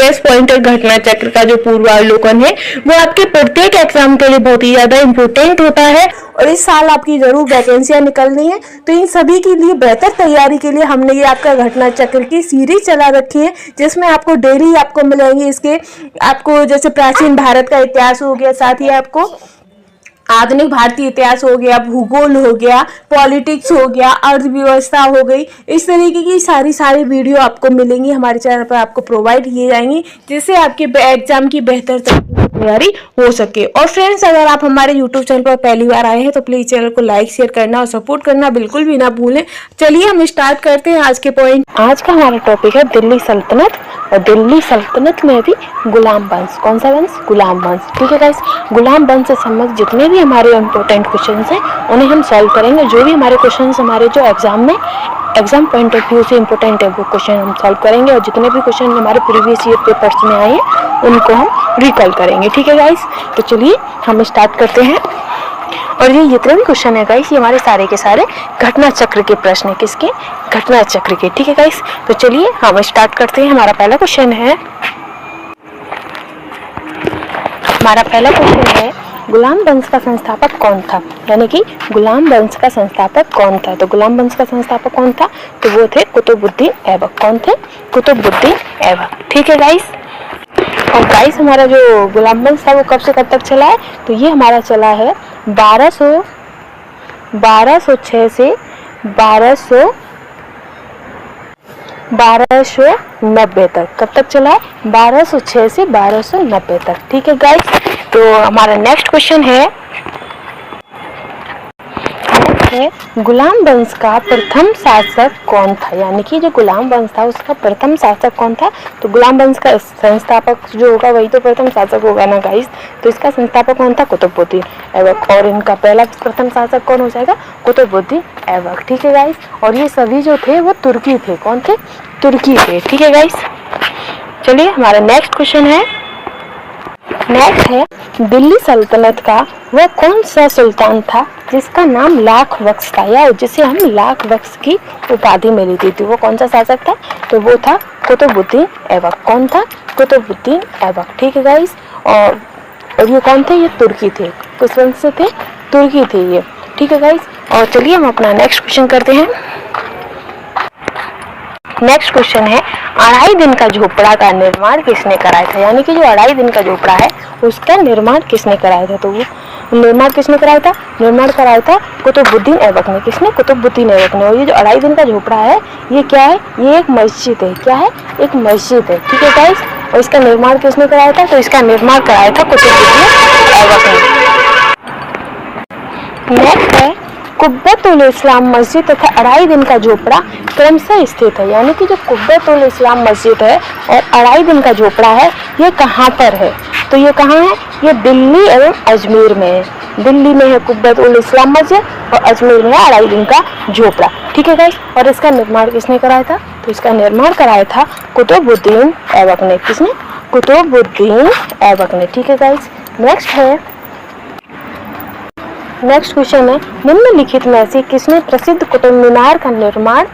10 pointer घटना चक्र का जो पूर्वावलोकन है वो आपके प्रत्येक एग्जाम के लिए बहुत ही ज्यादा इम्पोर्टेंट होता है और इस साल आपकी जरूर वैकेंसियां निकलनी है। तो इन सभी के लिए बेहतर तैयारी के लिए हमने ये आपका घटना चक्र की सीरीज चला रखी है, जिसमें आपको डेली आपको मिलेंगे इसके आपको जैसे प्राचीन भारत का इतिहास हो गया, साथ ही आपको आधुनिक भारतीय इतिहास हो गया, भूगोल हो गया, पॉलिटिक्स हो गया, अर्थव्यवस्था हो गई। इस तरीके की सारी वीडियो आपको मिलेंगी हमारे चैनल पर, आपको प्रोवाइड किए जाएंगी, जिससे आपके एग्जाम की बेहतर तैयारी हो सके। और फ्रेंड्स, अगर आप हमारे यूट्यूब चैनल पर पहली बार आए हैं तो प्लीज चैनल को लाइक शेयर करना और सपोर्ट करना बिल्कुल भी ना भूलें। चलिए हम स्टार्ट करते हैं आज के पॉइंट। आज का हमारा टॉपिक है दिल्ली सल्तनत, और दिल्ली सल्तनत में भी गुलाम वंश। कौन सा वंश? गुलाम वंश। ठीक है गाइस, गुलाम वंश से संबंधित जितने भी हमारे इम्पोर्टेंट क्वेश्चन हैं उन्हें हम सॉल्व करेंगे। जो भी हमारे क्वेश्चन हमारे जो एग्जाम पॉइंट ऑफ व्यू से इम्पोर्टेंट है वो क्वेश्चन हम सॉल्व करेंगे, और जितने भी क्वेश्चन हमारे प्रीवियस ईयर पेपर्स में आए हैं उनको हम रिकॉल करेंगे। ठीक है गाइस, तो चलिए हम स्टार्ट करते हैं। और ये जितने भी क्वेश्चन है गाइस, ये हमारे सारे के सारे घटना चक्र के प्रश्न है। किसके? घटना चक्र के। ठीक है गाइस, तो चलिए हम स्टार्ट करते हैं। हमारा पहला क्वेश्चन है गुलाम वंश का संस्थापक कौन था? यानी कि गुलाम वंश का संस्थापक कौन था? तो गुलाम वंश का संस्थापक कौन था? तो वो थे कुतुबुद्दीन ऐबक। कौन थे? कुतुबुद्दीन ऐबक। ठीक है गाइस, और गाइस हमारा जो गुलाम वंश था वो कब से कब तक चला है? तो ये हमारा चला है 1206 से 1290 तक। कब तक चला है? 1206 से 1290 तक। ठीक है गाइस, तो हमारा नेक्स्ट क्वेश्चन है गुलाम वंश का प्रथम शासक कौन था? यानी कि जो गुलाम वंश था उसका प्रथम शासक कौन था? तो गुलाम वंश का संस्थापक जो होगा वही तो प्रथम शासक होगा ना गाइस। तो इसका संस्थापक कौन था? कुतुबुद्दीन ऐबक। और इनका पहला प्रथम शासक कौन हो जाएगा? कुतुबुद्दीन ऐबक। ठीक है गाइस, और ये सभी जो थे वो तुर्की थे। कौन थे? तुर्की थे। ठीक है गाइस, चलिए हमारा नेक्स्ट क्वेश्चन है दिल्ली सल्तनत का वह कौन सा सुल्तान था जिसका नाम लाख बख्श था, या जिसे हम लाख बख्श की उपाधि मिली थी? वो कौन सा शासक था? तो वो था कुतुबुद्दीन ऐबक। कौन था? कुतुबुद्दीन ऐबक। ठीक है गाइस, और ये कौन थे? ये तुर्की थे। किस वंश से थे? तुर्की थे ये। ठीक है गाइस, और चलिए हम अपना नेक्स्ट क्वेश्चन करते हैं। नेक्स्ट क्वेश्चन है अढ़ाई दिन का झोपड़ा का निर्माण किसने कराया था? यानी कि जो अढ़ाई दिन का झोपड़ा है उसका निर्माण किसने कराया था? तो वो निर्माण किसने कराया था? निर्माण कराया था कुतुबुद्दीन ऐबक ने। किसने? कुतुबुद्दीन ऐबक ने। और ये जो अढ़ाई दिन का झोपड़ा है ये क्या है? ये एक मस्जिद है। क्या है? एक मस्जिद है। ठीक है गाइस, और इसका निर्माण किसने कराया था? तो इसका निर्माण कराया था कुतुबुद्दीन ऐबक ने। नेक्स्ट है कुब्बतुल इस्लाम मस्जिद तथा अढ़ाई दिन का झोपड़ा क्रमशः स्थित है। यानी कि जो कुब्बतुल इस्लाम मस्जिद है और अढ़ाई दिन का झोपड़ा है ये कहाँ पर है? तो ये कहाँ है? ये दिल्ली एवं अजमेर में है। दिल्ली में है कुब्बतुल इस्लाम मस्जिद और अजमेर में है अढ़ाई दिन का झोपड़ा। ठीक है गाइस, और इसका निर्माण किसने कराया था? तो इसका निर्माण कराया था कुतुबुद्दीन ऐबक ने। किसने? कुतुबुद्दीन ऐबक ने। ठीक है गाइस, नेक्स्ट क्वेश्चन है निम्नलिखित में से किसने प्रसिद्ध कुतुब मीनार का निर्माण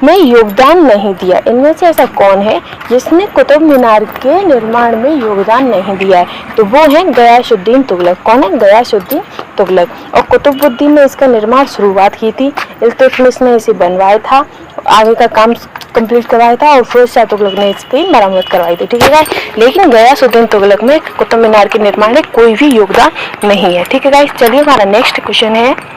में योगदान नहीं दिया? इनमें से ऐसा कौन है जिसने कुतुब मीनार के निर्माण में योगदान नहीं दिया है? तो वो है गयासुद्दीन तुगलक। कौन है? गयासुद्दीन तुगलक। और कुतुबुद्दीन ने इसका निर्माण शुरुआत की थी, इल्तुतमिश ने इसे बनवाया था, आगे का काम कंप्लीट करवाया था, और फिरोज शाह तुगलक ने इसकी मरम्मत करवाई थी। ठीक है गाइस, लेकिन गयासुद्दीन तुगलक में कुतुब मीनार के निर्माण में कोई भी योगदान नहीं है। ठीक है गाइस, चलिए हमारा नेक्स्ट क्वेश्चन है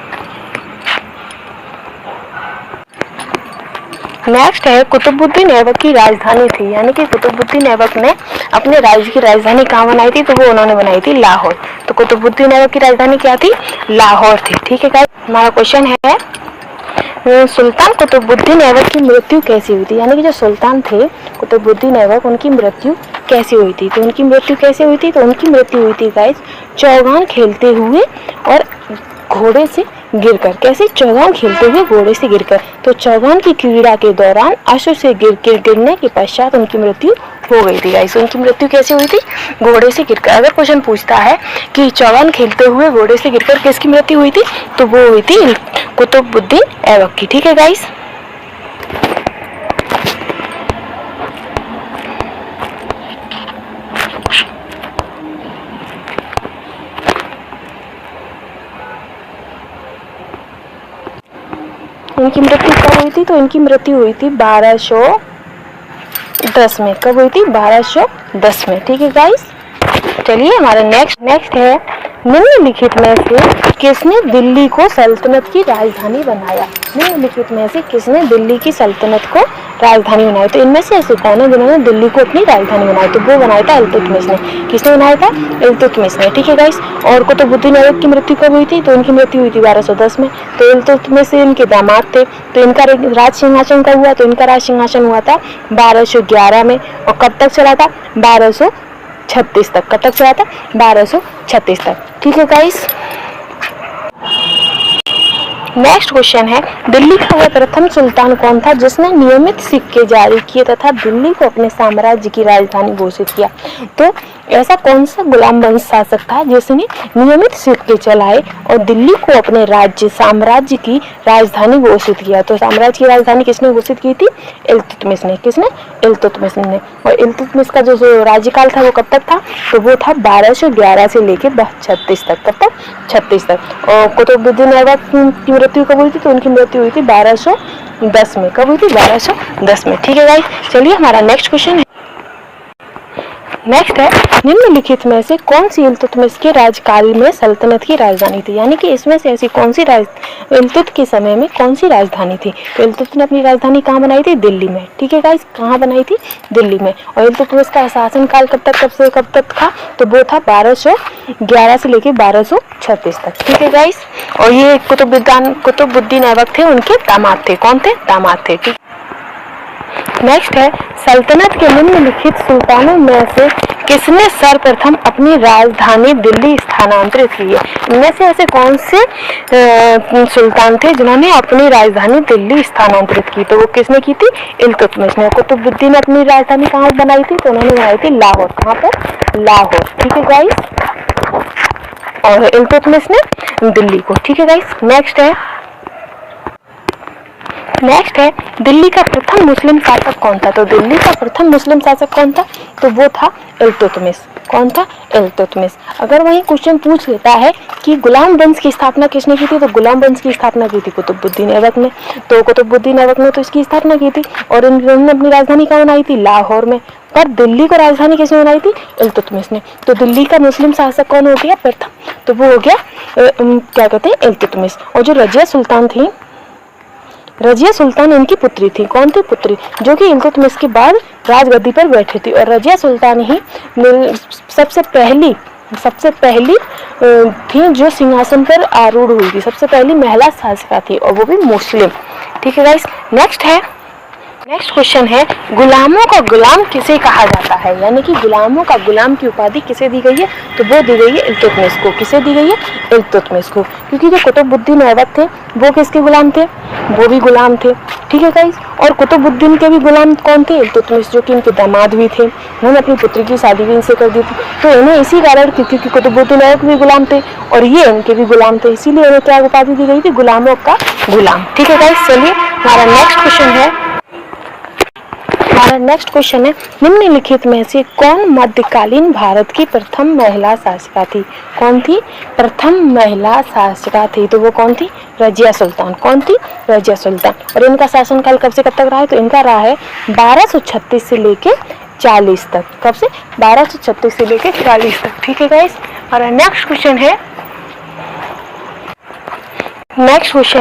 कुतुबुद्दीन ऐबक की राजधानी थी। यानी कि कुतुबुद्दीन ऐबक ने अपने राज्य की राजधानी कहाँ बनाई थी? तो वो उन्होंने बनाई थी लाहौर। तो कुतुबुद्दीन ऐबक की राजधानी क्या थी? लाहौर थी। ठीक है गाइस, हमारा क्वेश्चन है सुल्तान कुतुबुद्दीन ऐबक की मृत्यु कैसी हुई थी? यानी कि जो सुल्तान थे कुतुबुद्दीन ऐबक उनकी मृत्यु कैसे हुई थी? तो उनकी मृत्यु कैसे हुई थी? तो उनकी मृत्यु हुई थी गाइस चौगान खेलते हुए और घोड़े से गिरकर। कैसे? चौगान खेलते हुए घोड़े से गिरकर। तो चौगान की क्रीड़ा के दौरान अश्व से गिरने के पश्चात उनकी मृत्यु हो गई थी गाइस। उनकी मृत्यु कैसे हुई थी? घोड़े से गिरकर। अगर क्वेश्चन पूछता है कि चौगान खेलते हुए घोड़े से गिरकर किसकी मृत्यु हुई थी? तो वो हुई थी कुतुबुद्दीन ऐबक की। ठीक है गाइस, इनकी मृत्यु कब हुई थी? तो इनकी मृत्यु हुई थी 1210 में। कब हुई थी? 1210 में। ठीक है गाइस, चलिए हमारा नेक्स्ट है, निम्नलिखित में से किसने दिल्ली को सल्तनत की राजधानी बनाया? निम्नलिखित में से किसने दिल्ली की सल्तनत को राजधानी बनाई? तो इनमें से ऐसे कौन है जिन्होंने दिल्ली को अपनी राजधानी बनाई? तो वो बनाया था इल्तुतमिश ने। किसने बनाया था? इल्तुतमिश ने। ठीक है गाइस, और कुतुबुद्दीन ऐबक की मृत्यु कब हुई थी? तो इनकी मृत्यु हुई थी 1210 में। तो इल्तुतमिश इनके दामाद थे। तो इनका राज सिंहासन कब हुआ? तो इनका राज सिंहासन हुआ था 1211 में। और कब तक चला था? 1236 तक। कब तक चला था? 1236 तक। ठीक है गाइस, नेक्स्ट क्वेश्चन है, दिल्ली का वह प्रथम सुल्तान कौन था जिसने नियमित सिक्के जारी किए तथा दिल्ली को अपने साम्राज्य की राजधानी घोषित किया? तो ऐसा कौन सा गुलाम वंश शासक था जिसने नियमित सिक्के चलाए और दिल्ली को अपने राज्य साम्राज्य की राजधानी घोषित किया? तो साम्राज्य की राजधानी किसने घोषित की थी? इल्तुतमिश ने। किसने? इल्तुतमिश ने। और इल्तुतमिश का जो राज्यकाल था वो कब तक था? तो वो था 1211 से लेकर 36 तक। कब तक? 36 तक। और कुतुबुद्दीन ऐबक की मृत्यु कब हुई थी? तो उनकी मृत्यु हुई थी 1210 में। कब हुई थी? 1210 में। ठीक है गाइस, चलिए हमारा नेक्स्ट क्वेश्चन है, नेक्स्ट है, निम्नलिखित में से कौन सी इल्तुतमिश के राज्यकाल में सल्तनत की राजधानी थी? यानी कि इसमें से ऐसी कौन सी इल्तुत के समय में कौन सी राजधानी थी? तो इल्तुत ने अपनी राजधानी कहाँ बनाई थी? दिल्ली में। ठीक है गाइस, कहाँ बनाई थी? दिल्ली में। और इल्तुतमिश का शासनकाल कब से कब तक था? तो वो था 1211 से लेकर 1236 तक। ठीक है गाइस, और ये कुतुबुद्दीन ऐबक थे, उनके दामाद थे। कौन थे? दामाद थे। ठीक, नेक्स्ट है, सल्तनत के निम्नलिखित सुल्तानों में से किसने सर्वप्रथम अपनी राजधानी दिल्ली स्थानांतरित की है? इनमें से ऐसे कौन से सुल्तान थे जिन्होंने अपनी राजधानी दिल्ली स्थानांतरित की? तो वो किसने की थी? इल्तुतमिश ने। कुतुबुद्दीन ने अपनी राजधानी कहाँ बनाई थी? तो उन्होंने बनाई थी लाहौर। कहाँ पर? लाहौर। ठीक है गाइस, और इल्तुतमिश ने दिल्ली को। ठीक है गाइस, नेक्स्ट है, दिल्ली का प्रथम मुस्लिम शासक कौन था? तो दिल्ली का प्रथम मुस्लिम शासक कौन था? तो वो था इल्तुतमिश। कौन था? इल्तुतमिश। अगर वही क्वेश्चन पूछ लेता है कि गुलाम वंश की स्थापना किसने की थी? तो गुलाम वंश की स्थापना की थी कुतुबुद्दीन ऐबक ने। तो कुतुबुद्दीन ऐबक ने तो इसकी स्थापना की थी, और इन्होंने अपनी राजधानी कहाँ बनाई थी? लाहौर में। पर दिल्ली को राजधानी किसने बनाई थी? इल्तुतमिश ने। तो दिल्ली का मुस्लिम शासक कौन हो गया प्रथम? तो वो हो गया क्या कहते हैं? इल्तुतमिश। और जो रजिया सुल्तान थी, रजिया सुल्तान इनकी पुत्री थी। कौन थी? पुत्री, जो कि इल्तुतमिश के बाद राजगद्दी पर बैठी थी। और रजिया सुल्तान ही सबसे पहली थी जो सिंहासन पर आरूढ़ हुई थी। सबसे पहली महिला शासिका थी, और वो भी मुस्लिम। ठीक है गाइस, नेक्स्ट क्वेश्चन है, गुलामों का गुलाम किसे कहा जाता है? यानी कि गुलामों का गुलाम की उपाधि किसे दी गई है? तो वो दी गई है इल्तुतमिश को। किसे दी गई है? इल्तुतमिश को। क्योंकि जो कुतुबुद्दीन ऐबक थे वो किसके गुलाम थे? वो भी गुलाम थे। ठीक है गाइस, और कुतुबुद्दीन के भी गुलाम कौन थे? इल्तुतमिश, जो कि इनके दामाद भी थे। उन्होंने अपनी पुत्री की शादी भी इनसे कर दी थी। तो इन्हें इसी कारण, क्योंकि कुतुबुद्दीन ऐबक भी गुलाम थे और ये इनके भी गुलाम थे, इसीलिए इन्हें क्या उपाधि दी गई थी? गुलामों का गुलाम। ठीक है गाइस, चलिए हमारा नेक्स्ट क्वेश्चन है, निम्नलिखित में से कौन मध्यकालीन भारत की प्रथम महिला शासिका थी? कौन थी? प्रथम महिला शासिका थी। तो वो कौन थी? रजिया सुल्तान। कौन थी? रजिया सुल्तान। और इनका शासनकाल कब से कब तक रहा है? तो इनका रहा है 1236 से लेके 40 तक। कब से? 1236 से लेके 40 तक। ठीक है गाइस, और नेक्स्ट क्वेश्चन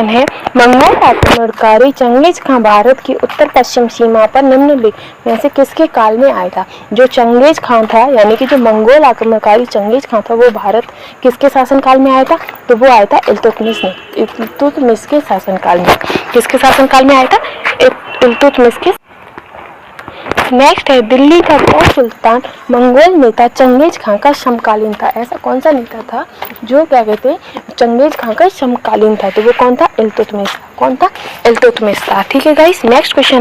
है, मंगोल आक्रमणकारी चंगेज खां भारत की उत्तर पश्चिम सीमा पर निम्नलिखित में से किसके काल में आया था? जो चंगेज खां था, यानी कि जो मंगोल आक्रमणकारी चंगेज खां था, वो भारत किसके शासनकाल में आया था? तो वो आया था इल्तुतमिश के शासनकाल में। किसके शासनकाल में आया था? इल्तुतमिश के। नेक्स्ट है, दिल्ली का कौन सुल्तान मंगोल नेता चंगेज खां का समकालीन था? ऐसा कौन सा नेता था जो क्या कहते हैं चंगेज खां का समकालीन था? तो वो कौन था? इल्तुतमिश। कौन था? इल्तुतमिश था। ठीक है गाइस, नेक्स्ट क्वेश्चन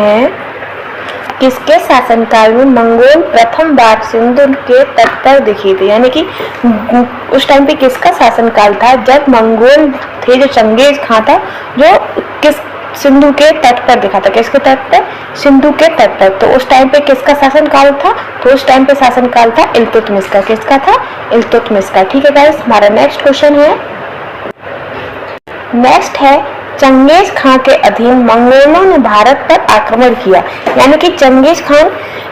है, किसके शासनकाल में मंगोल प्रथम बार सिंधु के तट पर दिखे थे? यानी कि उस टाइम पे किसका शासनकाल था जब मंगोल थे, जो चंगेज खां था, जो किस सिंधु के तट पर दिखा था? किसके तट पर? सिंधु के तट पर। तो उस टाइम पे किसका शासनकाल था? तो उस टाइम पे शासनकाल था इल्तुतमिश का। किसका था? इल्तुतमिश का। ठीक है गाइस, हमारा नेक्स्ट क्वेश्चन है, नेक्स्ट है चंगेज खान के अधीन मंगोलों ने भारत पर आक्रमण किया। यानी कि चंगेज खान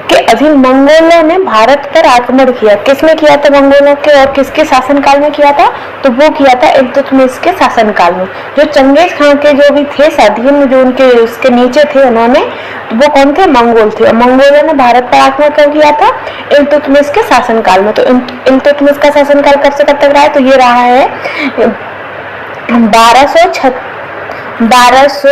के अधीन मंगोलों ने भारत पर आक्रमण किया। किसने किया था? मंगोलों के। और किसके शासनकाल में किया था? तो वो किया था इल्तुतमिश के शासनकाल में। जो चंगेज खान के जो भी थे अधीन, जो उनके उसके नीचे थे, उन्होंने, तो वो कौन थे? मंगोल थे। और मंगोलों ने भारत पर आक्रमण कब किया था? इल्तुतमिश के शासनकाल में। तो इल्तुतमिश का शासनकाल कब से कब तक रहा है? तो ये रहा है 1200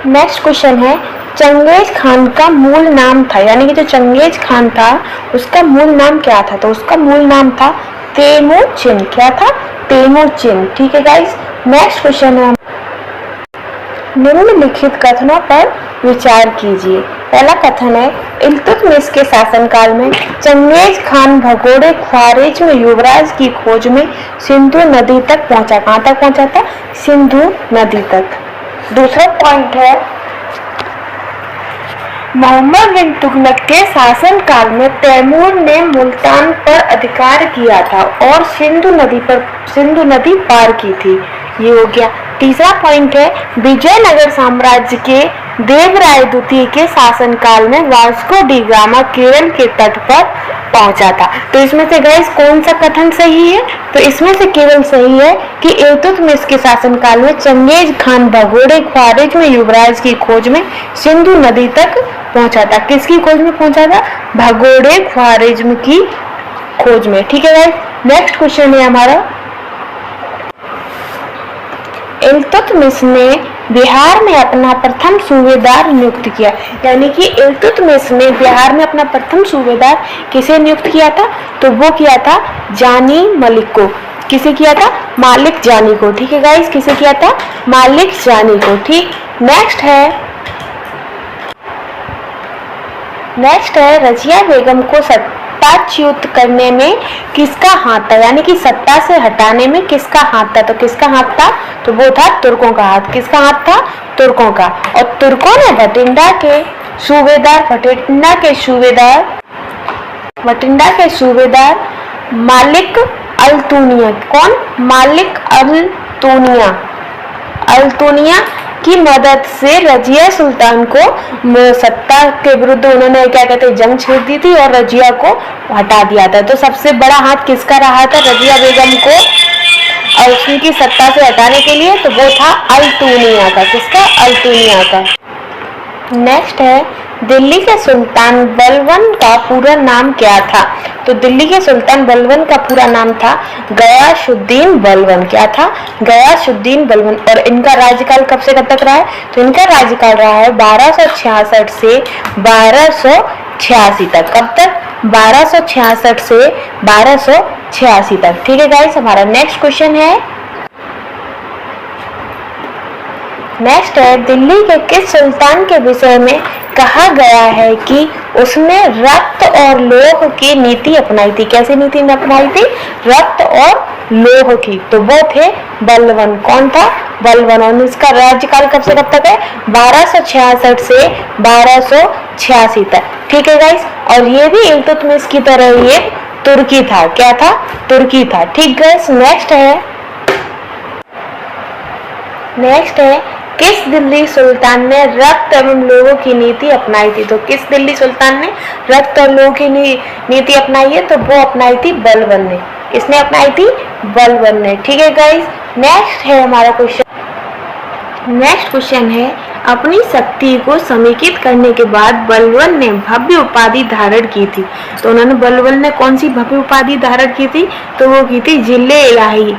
नेक्स्ट क्वेश्चन है, चंगेज खान का मूल नाम था, यानी कि जो चंगेज खान था उसका मूल नाम क्या था? तो उसका मूल नाम था तेमुचिन। क्या था? तेमुचिन। ठीक है गाइस, नेक्स्ट क्वेश्चन है, निम्नलिखित कथनों पर विचार कीजिए। पहला कथन है, इल्तुतमिश के शासनकाल में चंगेज खान भगोड़े ख्वारिज्म युवराज की खोज में सिंधु नदी तक पहुंचा। कहां तक पहुंचा था? सिंधु नदी तक। दूसरा पॉइंट है, मोहम्मद बिन तुगलक के शासनकाल में तैमूर ने मुल्तान पर अधिकार किया था और सिंधु नदी पार की थी। ये हो गया। तीसरा पॉइंट है, विजयनगर साम्राज्य के देवराय द्वितीय के शासनकाल में वास्को डी गामा केरल के तट पर पहुंचा था। तो इसमें से गाइस कौन सा कथन सही है? तो इसमें से केवल सही है कि इल्तुतमिश के शासनकाल में चंगेज खान भगोड़े ख्वारिज्म युवराज की खोज में सिंधु नदी तक पहुंचा था। किसकी खोज में पहुंचा था? भगोड़े ख्वारिज्म की खोज में। ठीक है गाइस, नेक्स्ट क्वेश्चन है हमारा, इल्तुतमिश ने बिहार में अपना प्रथम सूबेदार नियुक्त किया। यानी कि इल्तुतमिश ने बिहार में अपना प्रथम सूबेदार किसे नियुक्त किया था? तो वो किया था जानी मलिक को। किसे किया था? मालिक जानी को। ठीक है गाइस, किसे किया था? मालिक जानी को। ठीक, नेक्स्ट है रजिया बेगम को सत्ताच्युत करने में किसका हाथ था? यानी कि सत्ता से हटाने में किसका हाथ था? तो किसका हाथ था? तो वो था तुर्कों का हाथ। किसका हाथ था? तुर्कों का। और तुर्कों ने भटिंडा के सूबेदार मालिक अल्तुनिया, कौन? मालिक अल्तुनिया की मदद से रजिया सुल्तान को सत्ता के विरुद्ध उन्होंने क्या कहते हैं, जंग छेड़ दी थी और रजिया को हटा दिया था। तो सबसे बड़ा हाथ किसका रहा था रजिया बेगम को और उनकी सत्ता से हटाने के लिए? तो वो था अल्तुनिया का। किसका? अल्तुनिया का। नेक्स्ट है, दिल्ली के सुल्तान बलबन का पूरा नाम क्या था? तो दिल्ली के सुल्तान बलबन का पूरा नाम था गयासुद्दीन बलबन। क्या था? गयासुद्दीन बलबन। और इनका राज्यकाल कब से कब तक रहा है? तो इनका राज्यकाल रहा है 1266 से 1286 तक। कब तक? 1266 से 1286 तक। ठीक है गाइस, हमारा नेक्स्ट क्वेश्चन है, नेक्स्ट है, दिल्ली के किस सुल्तान के विषय में कहा गया है कि उसने रक्त और लोह की नीति अपनाई थी? कैसी नीति अपनाई थी? रक्त और लोह की। तो वो थे बलबन। कौन था? बलबन। और इसका राज्यकाल कब से कब तक है? 1266 से 1286 तक। ठीक है गाइस, और ये भी इल्तुतमिश की तरह ही एक तुर्की था। क्या था? तुर्की था। ठीक गाइस, नेक्स्ट है किस दिल्ली सुल्तान ने रक्त एवं लोह की नीति अपनाई थी? तो किस दिल्ली सुल्तान ने रक्त और लोह की नीति अपनाई है? तो वो अपनाई थी बलबन ने। किसने अपनाई थी? बलबन ने। ठीक है गाइस, नेक्स्ट है हमारा क्वेश्चन। नेक्स्ट क्वेश्चन है, अपनी शक्ति को समेकित करने के बाद बलबन ने भव्य उपाधि धारण की थी। तो बलबन ने कौन सी भव्य उपाधि धारण की थी? तो वो की थी जिले इलाही।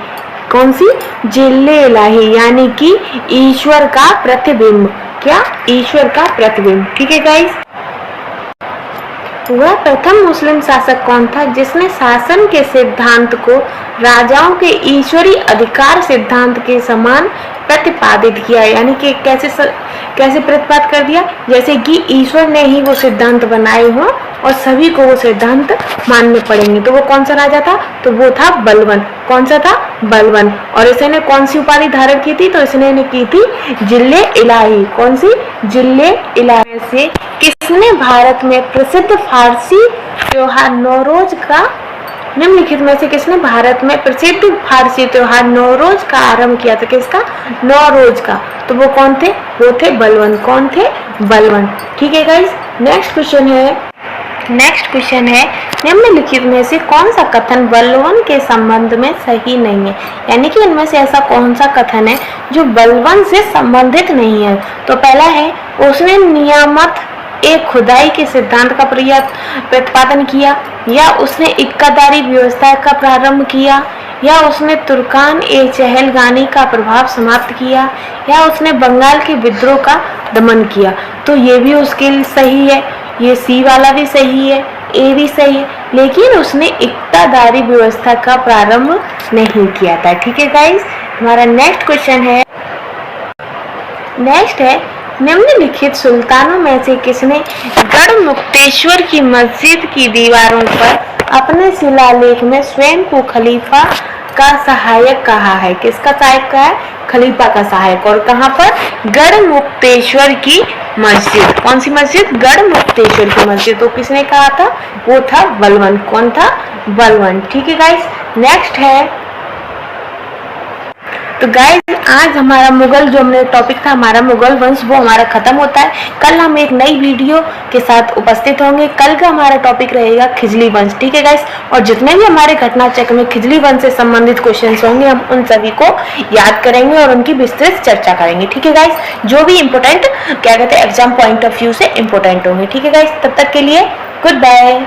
कौन सी? जिले इलाही, यानी कि ईश्वर का प्रतिबिंब। क्या? ईश्वर का प्रतिबिंब। ठीक है गाइस, वह प्रथम मुस्लिम शासक कौन था जिसने शासन के सिद्धांत को राजाओं के ईश्वरीय अधिकार सिद्धांत के समान प्रतिपादित किया, यानी कि कैसे प्रतिपादित कर दिया, जैसे कि ईश्वर ने ही वो सिद्धांत बनाए हों और सभी को वो सिद्धांत मानने पड़ेंगे। तो वो कौन सा राजा था? तो वो था बलवन। कौन सा था? बलवन। और इसने कौन सी उपाधि धारण की थी? तो इसने की थी जिले इलाही। कौन सी? जिले इलाही। से किसने भारत में प्रसिद्ध फारसी त्योहार नौरोज का, निम्नलिखित में से किसने भारत में प्रसिद्ध फारसी त्योहार नौरोज का आरंभ किया था? किसका? नौरोज का। तो वो कौन थे? वो थे बलवन। कौन थे? बलवन। ठीक है गाइस, नेक्स्ट क्वेश्चन है निम्नलिखित में से कौन सा कथन बलवन के संबंध में सही नहीं है? यानी कि इनमें से ऐसा कौन सा कथन है जो बलवन से संबंधित नहीं है? तो पहला है, उसने नियामत एक खुदाई के सिद्धांत का प्रतिपादन किया, या उसने इक्कादारी व्यवस्था का प्रारंभ किया, या उसने तुर्कान ए चहलगानी का प्रभाव समाप्त किया, या उसने बंगाल के विद्रोह का दमन किया। तो ये भी उसके लिए सही है, ये सी वाला भी सही है, ए भी सही है, लेकिन उसने इक्तादारी व्यवस्था का प्रारंभ नहीं किया था। ठीक है गाइस, हमारा नेक्स्ट क्वेश्चन है, निम्नलिखित सुल्तानों में से किसने गढ़मुक्तेश्वर की मस्जिद की दीवारों पर अपने शिलालेख में स्वयं को खलीफा का सहायक कहा है? किसका सहायक कहा है? खलीफा का सहायक। और कहाँ पर? गढ़मुक्तेश्वर की मस्जिद। कौन सी मस्जिद? गढ़मुक्तेश्वर की मस्जिद। तो किसने कहा था? वो था बलवन। कौन था? बलवन। ठीक है गाइस, नेक्स्ट है, तो गाइस आज हमारा मुगल जो हमने टॉपिक था, हमारा मुगल वंश, वो हमारा खत्म होता है। कल हम एक नई वीडियो के साथ उपस्थित होंगे। कल का हमारा टॉपिक रहेगा खिजली वंश। ठीक है गाइस, और जितने भी हमारे घटना चक्र में खिजली वंश से संबंधित क्वेश्चंस होंगे, हम उन सभी को याद करेंगे और उनकी विस्तृत चर्चा करेंगे। ठीक है गाइस, जो भी important exam point of view से इम्पोर्टेंट होंगे। ठीक है गाइस, तब तक के लिए गुड बाय।